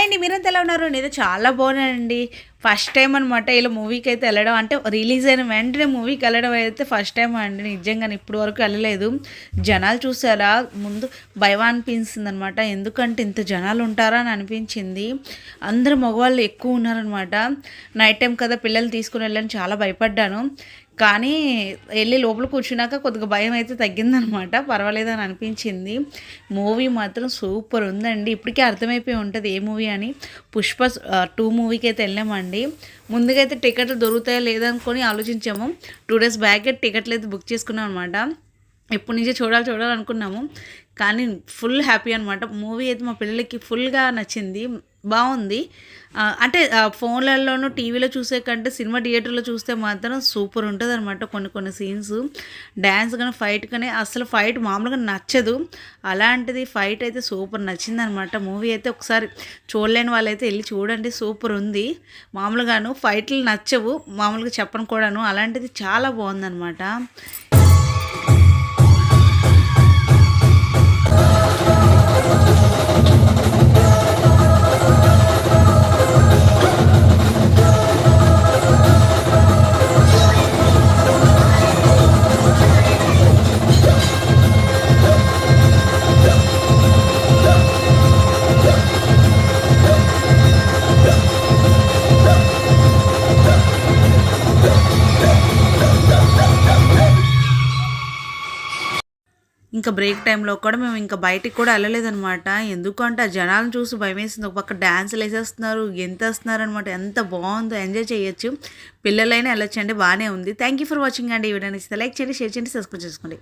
అండి మీరంతా ఎలా ఉన్నారు? నేనైతే చాలా బాగున్నానండి. ఫస్ట్ టైం అనమాట ఇలా మూవీకి అయితే వెళ్ళడం, అంటే రిలీజ్ అయిన వెంటనే మూవీకి వెళ్ళడం అయితే ఫస్ట్ టైం అండి. నిజంగానే ఇప్పుడు వరకు వెళ్ళలేదు. జనాలు చూసారా, ముందు భయం అనిపించింది అనమాట. ఎందుకంటే ఇంత జనాలు ఉంటారా అని అనిపించింది. అందరు మగవాళ్ళు ఎక్కువ ఉన్నారనమాట. నైట్ టైం కదా, పిల్లలు తీసుకుని వెళ్ళని చాలా భయపడ్డాను. కానీ వెళ్ళి లోపల కూర్చున్నాక కొద్దిగా భయం అయితే తగ్గిందనమాట. పర్వాలేదని అనిపించింది. మూవీ మాత్రం సూపర్ ఉందండి. ఇప్పటికే అర్థమైపోయి ఉంటుంది ఏ మూవీ అని. పుష్ప 2 మూవీకి అయితే వెళ్ళామండి. ముందుగా అయితే టికెట్లు దొరుకుతాయో లేదనుకొని ఆలోచించాము. 2 డేస్ బ్యాకే టికెట్లు అయితే బుక్ చేసుకున్నాం అనమాట. ఎప్పటి నుంచే చూడాలనుకున్నాము. కానీ ఫుల్ హ్యాపీ అనమాట. మూవీ అయితే మా పిల్లలకి ఫుల్గా నచ్చింది. బాగుంది. అంటే ఫోన్లలోనూ టీవీలో చూసే కంటే సినిమా థియేటర్లో చూస్తే మాత్రం సూపర్ ఉంటుంది అనమాట. కొన్ని సీన్స్ డ్యాన్స్ కానీ ఫైట్ కానీ అసలు ఫైట్ మామూలుగా నచ్చదు. అలాంటిది ఫైట్ అయితే సూపర్ నచ్చింది అనమాట. మూవీ అయితే ఒకసారి చూడలేని వాళ్ళైతే వెళ్ళి చూడండి, సూపర్ ఉంది. మామూలుగాను ఫైట్లు నచ్చవు, మామూలుగా చెప్పను కూడాను. అలాంటిది చాలా బాగుందనమాట. ఇంకా బ్రేక్ టైంలో కూడా మేము ఇంకా బయటికి కూడా వెళ్ళలేదనమాట. ఎందుకంటే ఆ జనాలను చూసి భయమేసింది. ఒక పక్క డ్యాన్సులు వేసేస్తున్నారు, గెంతేస్తున్నారు అనమాట. ఎంత బాగుందో, ఎంజాయ్ చేయొచ్చు. పిల్లలైనా వెళ్ళొచ్చండి, బాగానే ఉంది. థ్యాంక్ యూ ఫర్ వాచింగ్ అండి. ఈ వీడియో నచ్చితే లైక్ చేయండి, షేర్ చేయండి, సబ్స్క్రైబ్ చేసుకోండి.